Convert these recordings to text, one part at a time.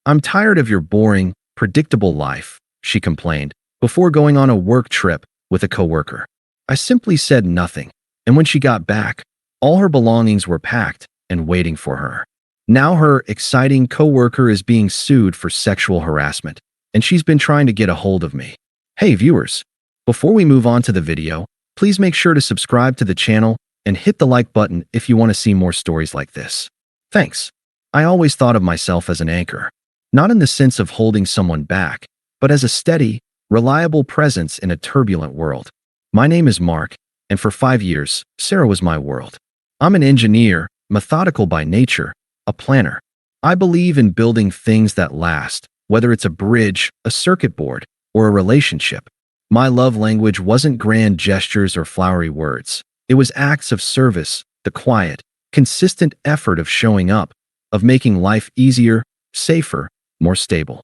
"I'm tired of your boring, predictable life," she complained, before going on a work trip with a coworker. I simply said nothing, and when she got back, all her belongings were packed and waiting for her. Now her exciting coworker is being sued for sexual harassment, and she's been trying to get a hold of me. Hey viewers, before we move on to the video, please make sure to subscribe to the channel and hit the like button if you want to see more stories like this. Thanks. I always thought of myself as an anchor, not in the sense of holding someone back, but as a steady, reliable presence in a turbulent world. My name is Mark, and for 5 years, Sarah was my world. I'm an engineer, methodical by nature, a planner. I believe in building things that last, whether it's a bridge, a circuit board, or a relationship. My love language wasn't grand gestures or flowery words. It was acts of service, the quiet, consistent effort of showing up, of making life easier, safer, more stable.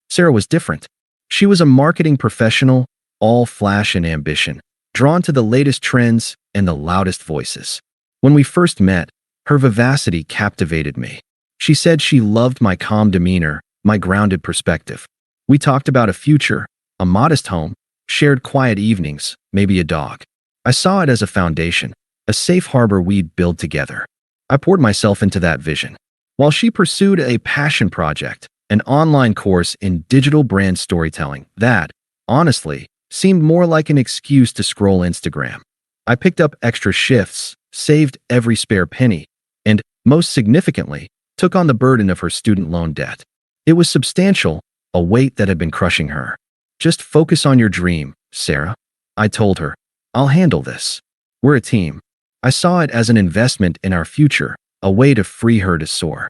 Sarah was different. She was a marketing professional, all flash and ambition, drawn to the latest trends and the loudest voices. When we first met, her vivacity captivated me. She said she loved my calm demeanor, my grounded perspective. We talked about a future, a modest home, shared quiet evenings, maybe a dog. I saw it as a foundation, a safe harbor we'd build together. I poured myself into that vision, while she pursued a passion project, an online course in digital brand storytelling that, honestly, seemed more like an excuse to scroll Instagram. I picked up extra shifts, saved every spare penny, and, most significantly, took on the burden of her student loan debt. It was substantial, a weight that had been crushing her. "Just focus on your dream, Sarah," I told her. "I'll handle this. We're a team." I saw it as an investment in our future, a way to free her to soar.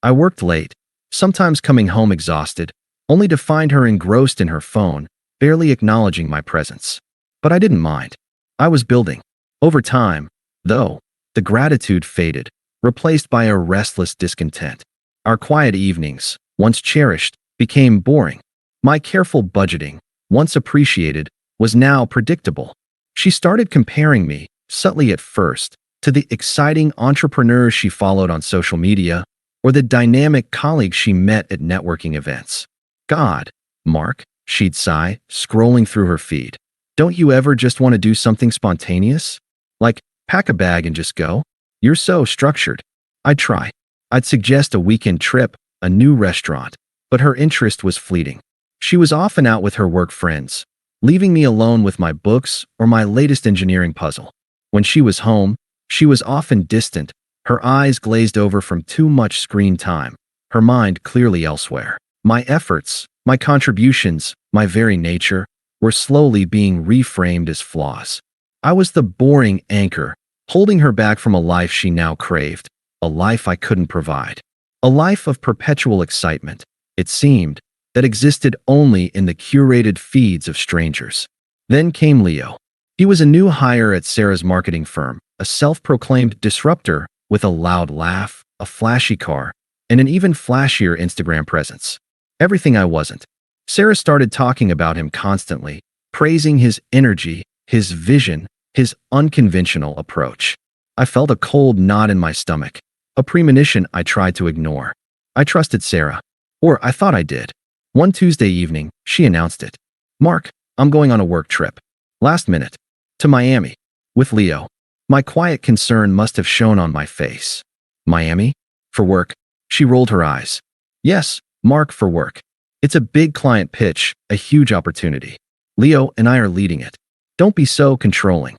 I worked late, sometimes coming home exhausted, only to find her engrossed in her phone, barely acknowledging my presence. But I didn't mind. I was building. Over time, though, the gratitude faded, replaced by a restless discontent. Our quiet evenings, once cherished, became boring. My careful budgeting, once appreciated, was now predictable. She started comparing me, subtly at first, to the exciting entrepreneurs she followed on social media or the dynamic colleagues she met at networking events. "God, Mark," she'd sigh, scrolling through her feed. "Don't you ever just want to do something spontaneous? Like, pack a bag and just go? You're so structured." I'd try. I'd suggest a weekend trip, a new restaurant, but her interest was fleeting. She was often out with her work friends, leaving me alone with my books or my latest engineering puzzle. When she was home, she was often distant, her eyes glazed over from too much screen time, her mind clearly elsewhere. My efforts, my contributions, my very nature, were slowly being reframed as flaws. I was the boring anchor, holding her back from a life she now craved, a life I couldn't provide. A life of perpetual excitement, it seemed, that existed only in the curated feeds of strangers. Then came Leo. He was a new hire at Sarah's marketing firm, a self-proclaimed disruptor with a loud laugh, a flashy car, and an even flashier Instagram presence. Everything I wasn't. Sarah started talking about him constantly, praising his energy, his vision, his unconventional approach. I felt a cold knot in my stomach, a premonition I tried to ignore. I trusted Sarah. Or I thought I did. One Tuesday evening, she announced it. "Mark, I'm going on a work trip. Last minute. To Miami. With Leo." My quiet concern must have shown on my face. "Miami? For work?" She rolled her eyes. "Yes, Mark, for work. It's a big client pitch, a huge opportunity. Leo and I are leading it. Don't be so controlling.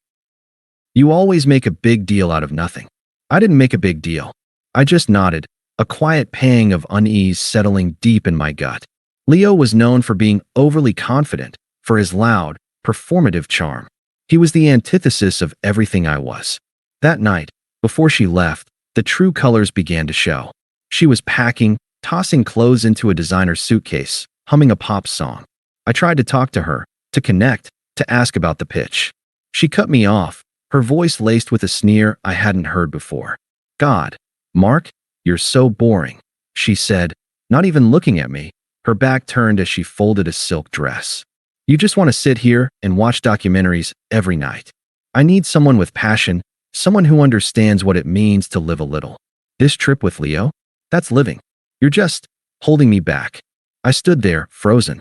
You always make a big deal out of nothing." I didn't make a big deal. I just nodded, a quiet pang of unease settling deep in my gut. Leo was known for being overly confident, for his loud, performative charm. He was the antithesis of everything I was. That night, before she left, the true colors began to show. She was packing, tossing clothes into a designer suitcase, humming a pop song. I tried to talk to her, to connect, to ask about the pitch. She cut me off, her voice laced with a sneer I hadn't heard before. "God, Mark, you're so boring," she said, not even looking at me, her back turned as she folded a silk dress. "You just want to sit here and watch documentaries every night. I need someone with passion, someone who understands what it means to live a little." This trip with Leo? That's living. You're just holding me back. I stood there, frozen.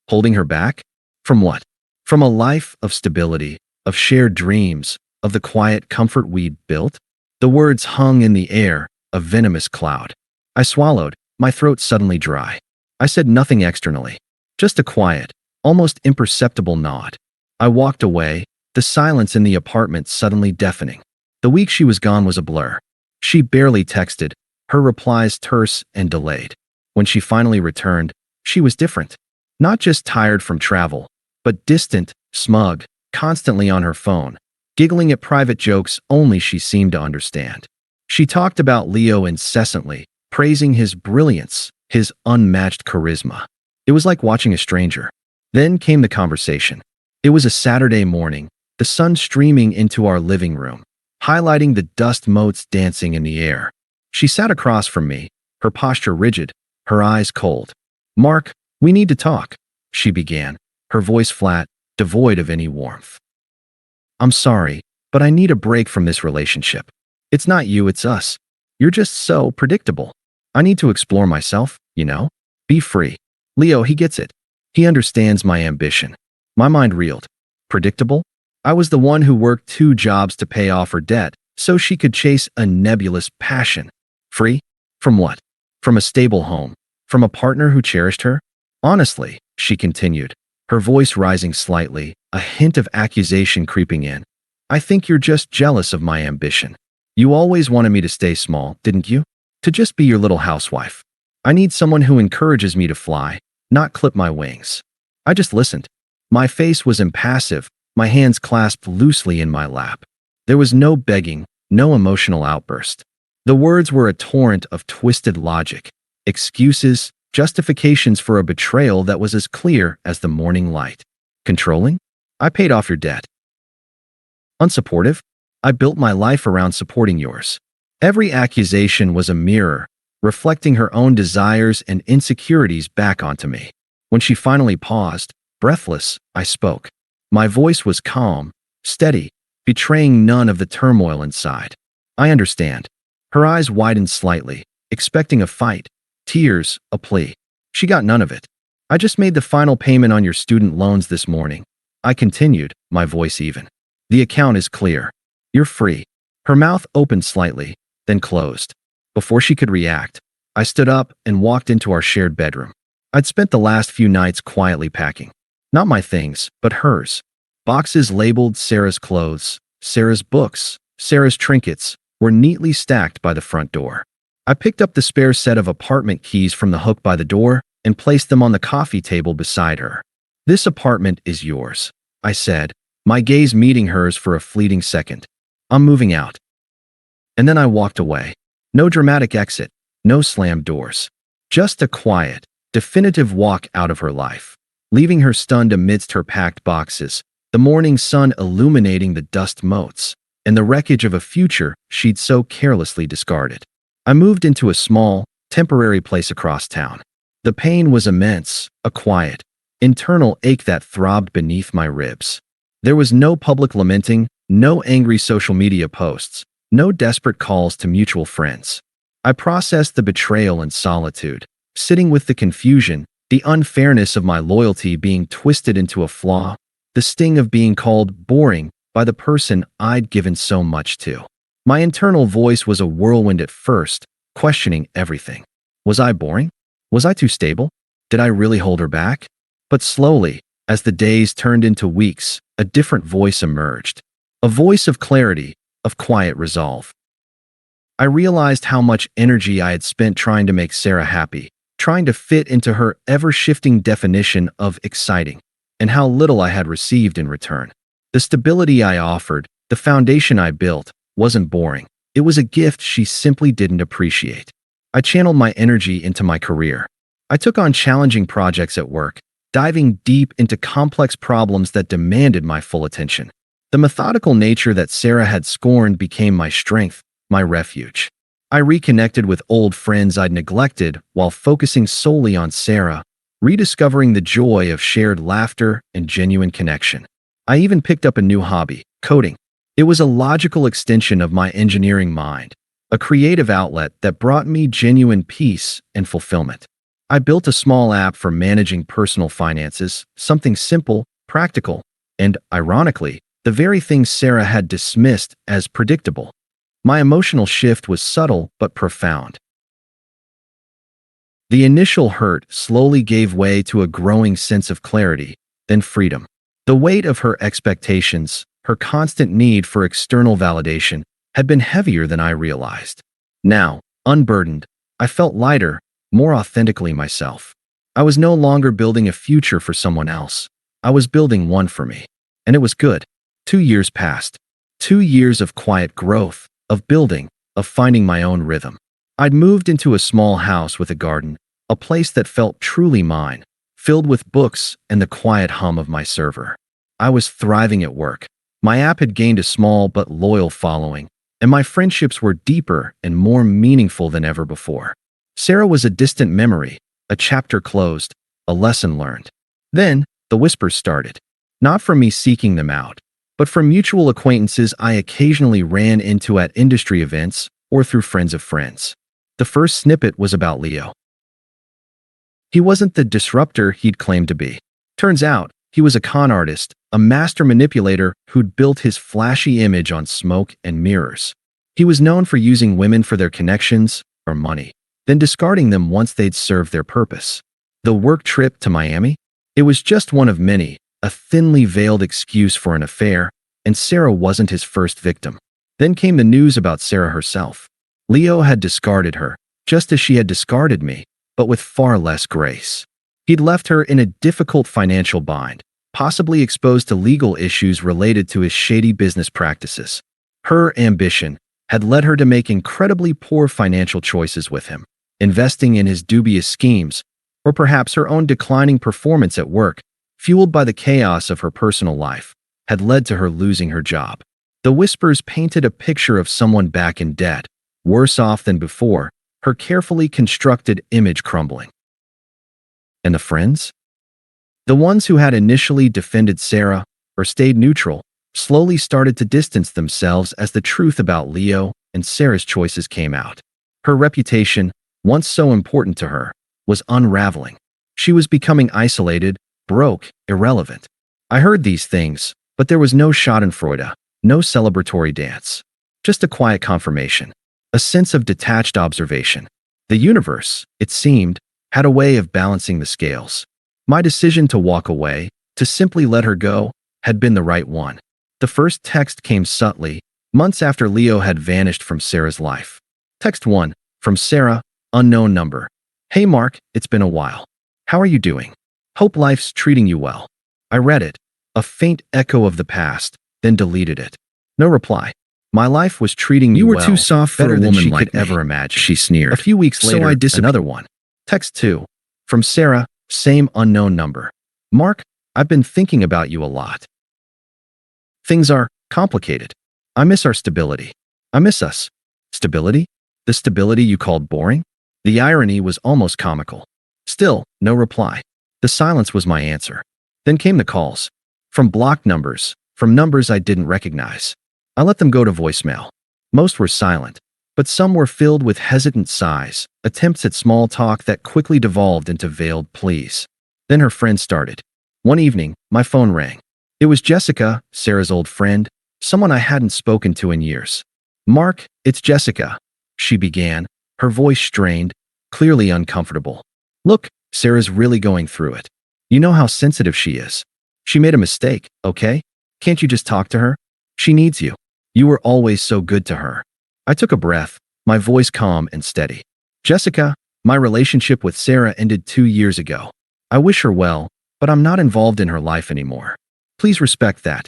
Holding her back? From what? From a life of stability, of shared dreams, of the quiet comfort we'd built? The words hung in the air, a venomous cloud. I swallowed, my throat suddenly dry. I said nothing externally, just a quiet, almost imperceptible nod. I walked away, the silence in the apartment suddenly deafening. The week she was gone was a blur. She barely texted, her replies terse and delayed. When she finally returned, she was different. Not just tired from travel, but distant, smug, constantly on her phone, giggling at private jokes only she seemed to understand. She talked about Leo incessantly, praising his brilliance, his unmatched charisma. It was like watching a stranger. Then came the conversation. It was a Saturday morning, the sun streaming into our living room, highlighting the dust motes dancing in the air. She sat across from me, her posture rigid, her eyes cold. "Mark, we need to talk," she began, her voice flat, devoid of any warmth. "I'm sorry, but I need a break from this relationship. It's not you, it's us. You're just so predictable. I need to explore myself, you know? Be free. Leo, he gets it. He understands my ambition." My mind reeled. Predictable? I was the one who worked 2 jobs to pay off her debt so she could chase a nebulous passion. Free? From what? From a stable home? From a partner who cherished her? "Honestly," she continued, her voice rising slightly, a hint of accusation creeping in, "I think you're just jealous of my ambition. You always wanted me to stay small, didn't you? To just be your little housewife. I need someone who encourages me to fly, not clip my wings." I just listened. My face was impassive, my hands clasped loosely in my lap. There was no begging, no emotional outburst. The words were a torrent of twisted logic, excuses, justifications for a betrayal that was as clear as the morning light. Controlling? I paid off your debt. Unsupportive? I built my life around supporting yours. Every accusation was a mirror, reflecting her own desires and insecurities back onto me. When she finally paused, breathless, I spoke. My voice was calm, steady, betraying none of the turmoil inside. "I understand." Her eyes widened slightly, expecting a fight, tears, a plea. She got none of it. "I just made the final payment on your student loans this morning," I continued, my voice even. "The account is clear. You're free." Her mouth opened slightly, then closed. Before she could react, I stood up and walked into our shared bedroom. I'd spent the last few nights quietly packing. Not my things, but hers. Boxes labeled Sarah's clothes, Sarah's books, Sarah's trinkets were neatly stacked by the front door. I picked up the spare set of apartment keys from the hook by the door and placed them on the coffee table beside her. "This apartment is yours," I said, my gaze meeting hers for a fleeting second. "I'm moving out." And then I walked away. No dramatic exit, no slammed doors. Just a quiet, definitive walk out of her life, leaving her stunned amidst her packed boxes, the morning sun illuminating the dust motes, and the wreckage of a future she'd so carelessly discarded. I moved into a small, temporary place across town. The pain was immense, a quiet, internal ache that throbbed beneath my ribs. There was no public lamenting, no angry social media posts, no desperate calls to mutual friends. I processed the betrayal in solitude, sitting with the confusion, the unfairness of my loyalty being twisted into a flaw, the sting of being called boring by the person I'd given so much to. My internal voice was a whirlwind at first, questioning everything. Was I boring? Was I too stable? Did I really hold her back? But slowly, as the days turned into weeks, a different voice emerged. A voice of clarity, of quiet resolve. I realized how much energy I had spent trying to make Sarah happy, trying to fit into her ever-shifting definition of exciting, and how little I had received in return. The stability I offered, the foundation I built, wasn't boring. It was a gift she simply didn't appreciate. I channeled my energy into my career. I took on challenging projects at work, diving deep into complex problems that demanded my full attention. The methodical nature that Sarah had scorned became my strength, my refuge. I reconnected with old friends I'd neglected while focusing solely on Sarah, rediscovering the joy of shared laughter and genuine connection. I even picked up a new hobby, coding. It was a logical extension of my engineering mind, a creative outlet that brought me genuine peace and fulfillment. I built a small app for managing personal finances, something simple, practical, and, ironically, the very thing Sarah had dismissed as predictable. My emotional shift was subtle but profound. The initial hurt slowly gave way to a growing sense of clarity, then freedom. The weight of her expectations, her constant need for external validation, had been heavier than I realized. Now, unburdened, I felt lighter, more authentically myself. I was no longer building a future for someone else. I was building one for me. And it was good. 2 years passed. 2 years of quiet growth, of building, of finding my own rhythm. I'd moved into a small house with a garden, a place that felt truly mine, filled with books and the quiet hum of my server. I was thriving at work. My app had gained a small but loyal following, and my friendships were deeper and more meaningful than ever before. Sarah was a distant memory, a chapter closed, a lesson learned. Then, the whispers started. Not from me seeking them out, but from mutual acquaintances I occasionally ran into at industry events or through friends of friends. The first snippet was about Leo. He wasn't the disruptor he'd claimed to be. Turns out, he was a con artist, a master manipulator who'd built his flashy image on smoke and mirrors. He was known for using women for their connections or money, then discarding them once they'd served their purpose. The work trip to Miami? It was just one of many, a thinly veiled excuse for an affair, and Sarah wasn't his first victim. Then came the news about Sarah herself. Leo had discarded her, just as she had discarded me, but with far less grace. He'd left her in a difficult financial bind, possibly exposed to legal issues related to his shady business practices. Her ambition had led her to make incredibly poor financial choices with him, investing in his dubious schemes, or perhaps her own declining performance at work, fueled by the chaos of her personal life, had led to her losing her job. The whispers painted a picture of someone back in debt, worse off than before, her carefully constructed image crumbling. And the friends? The ones who had initially defended Sarah, or stayed neutral, slowly started to distance themselves as the truth about Leo and Sarah's choices came out. Her reputation, once so important to her, was unraveling. She was becoming isolated, broke, irrelevant. I heard these things, but there was no schadenfreude, no celebratory dance. Just a quiet confirmation. A sense of detached observation. The universe, it seemed, had a way of balancing the scales. My decision to walk away, to simply let her go, had been the right one. The first text came subtly, months after Leo had vanished from Sarah's life. Text 1, from Sarah, unknown number. Hey Mark, it's been a while. How are you doing? Hope life's treating you well. I read it, a faint echo of the past, then deleted it. No reply. My life was treating me well. You were too soft for better a than woman she like could ever me, imagine. she sneered. A few weeks later, So I disappeared. another one. Text 2, from Sarah, same unknown number. Mark, I've been thinking about you a lot. Things are complicated. I miss our stability. I miss us. Stability? The stability you called boring? The irony was almost comical. Still, no reply. The silence was my answer. Then came the calls. From blocked numbers, from numbers I didn't recognize. I let them go to voicemail. Most were silent, but some were filled with hesitant sighs, attempts at small talk that quickly devolved into veiled pleas. Then her friend started. One evening, my phone rang. It was Jessica, Sarah's old friend, someone I hadn't spoken to in years. Mark, it's Jessica, she began, her voice strained, clearly uncomfortable. Look, Sarah's really going through it. You know how sensitive she is. She made a mistake, okay? Can't you just talk to her? She needs you. You were always so good to her. I took a breath, my voice calm and steady. Jessica, my relationship with Sarah ended 2 years ago. I wish her well, but I'm not involved in her life anymore. Please respect that.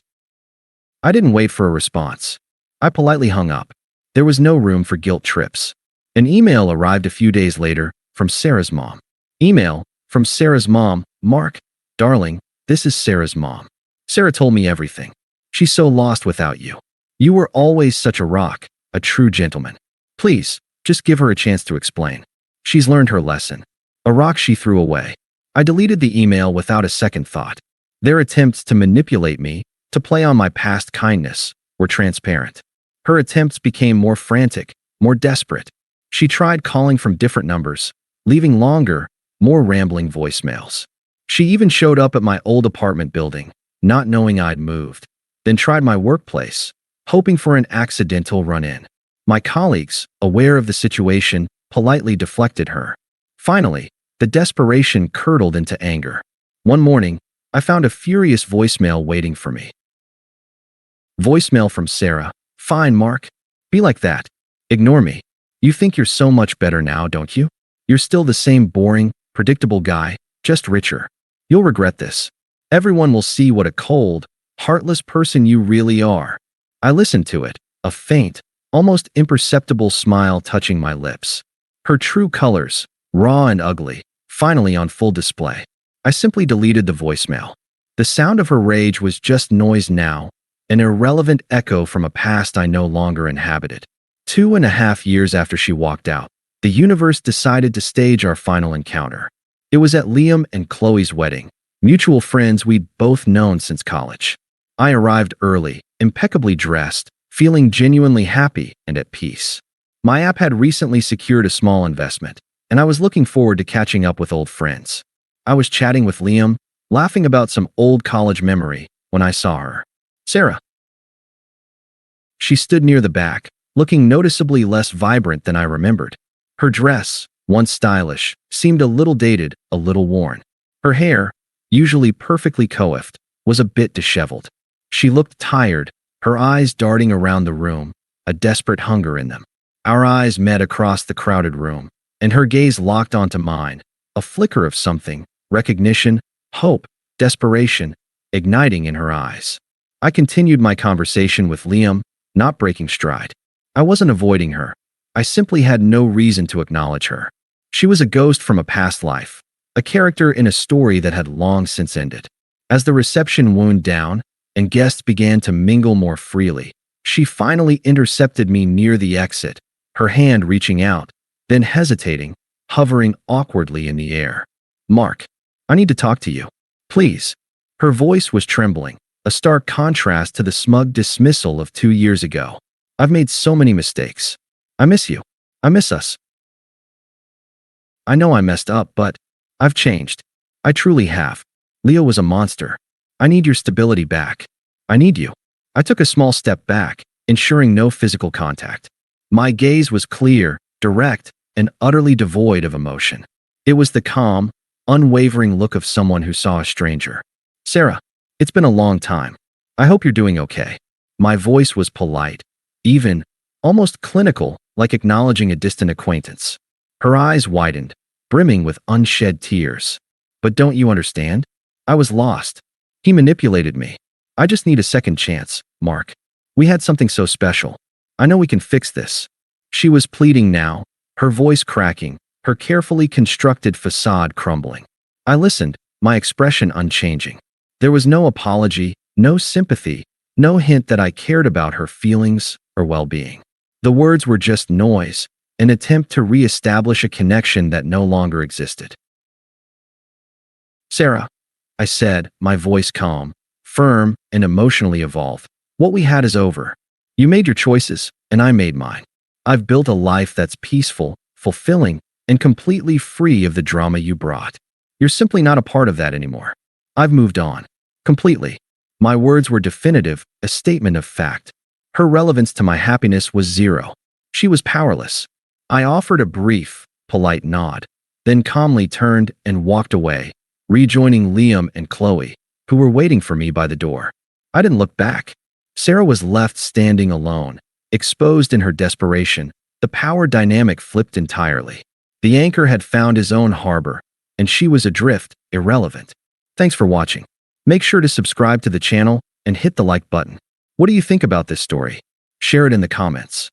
I didn't wait for a response. I politely hung up. There was no room for guilt trips. An email arrived a few days later from Sarah's mom. Email from Sarah's mom, Mark, darling, this is Sarah's mom. Sarah told me everything. She's so lost without you. You were always such a rock, a true gentleman. Please, just give her a chance to explain. She's learned her lesson. A rock she threw away. I deleted the email without a second thought. Their attempts to manipulate me, to play on my past kindness, were transparent. Her attempts became more frantic, more desperate. She tried calling from different numbers, leaving longer, more rambling voicemails. She even showed up at my old apartment building, not knowing I'd moved, then tried my workplace, hoping for an accidental run-in. My colleagues, aware of the situation, politely deflected her. Finally, the desperation curdled into anger. One morning, I found a furious voicemail waiting for me. Voicemail from Sarah. "Fine, Mark. Be like that. Ignore me. You think you're so much better now, don't you? You're still the same boring, predictable guy, just richer. You'll regret this. Everyone will see what a cold, heartless person you really are." I listened to it, a faint, almost imperceptible smile touching my lips. Her true colors, raw and ugly, finally on full display. I simply deleted the voicemail. The sound of her rage was just noise now, an irrelevant echo from a past I no longer inhabited. 2.5 years after she walked out, the universe decided to stage our final encounter. It was at Liam and Qley's wedding, mutual friends we'd both known since college. I arrived early, impeccably dressed, feeling genuinely happy and at peace. My app had recently secured a small investment, and I was looking forward to catching up with old friends. I was chatting with Liam, laughing about some old college memory, when I saw her. Sarah. She stood near the back, looking noticeably less vibrant than I remembered. Her dress, once stylish, seemed a little dated, a little worn. Her hair, usually perfectly coiffed, was a bit disheveled. She looked tired, her eyes darting around the room, a desperate hunger in them. Our eyes met across the crowded room, and her gaze locked onto mine, a flicker of something, recognition, hope, desperation, igniting in her eyes. I continued my conversation with Liam, not breaking stride. I wasn't avoiding her. I simply had no reason to acknowledge her. She was a ghost from a past life, a character in a story that had long since ended. As the reception wound down and guests began to mingle more freely, she finally intercepted me near the exit, her hand reaching out, then hesitating, hovering awkwardly in the air. "Mark, I need to talk to you. Please." Her voice was trembling, a stark contrast to the smug dismissal of 2 years ago. "I've made so many mistakes. I miss you. I miss us. I know I messed up, but I've changed. I truly have. Leo was a monster. I need your stability back. I need you." I took a small step back, ensuring no physical contact. My gaze was clear, direct, and utterly devoid of emotion. It was the calm, unwavering look of someone who saw a stranger. "Sarah, it's been a long time. I hope you're doing okay." My voice was polite, even, almost clinical, like acknowledging a distant acquaintance. Her eyes widened, brimming with unshed tears. "But don't you understand? I was lost. He manipulated me. I just need a second chance, Mark. We had something so special. I know we can fix this." She was pleading now, her voice cracking, her carefully constructed facade crumbling. I listened, my expression unchanging. There was no apology, no sympathy, no hint that I cared about her feelings or well-being. The words were just noise, an attempt to re-establish a connection that no longer existed. "Sarah," I said, my voice calm, firm, and emotionally evolved. "What we had is over. You made your choices, and I made mine. I've built a life that's peaceful, fulfilling, and completely free of the drama you brought. You're simply not a part of that anymore. I've moved on. Completely." My words were definitive, a statement of fact. Her relevance to my happiness was zero. She was powerless. I offered a brief, polite nod, then calmly turned and walked away, rejoining Liam and Qley, who were waiting for me by the door. I didn't look back. Sarah was left standing alone, exposed in her desperation. The power dynamic flipped entirely. The anchor had found his own harbor, and she was adrift, irrelevant. Thanks for watching. Make sure to subscribe to the channel and hit the like button. What do you think about this story? Share it in the comments.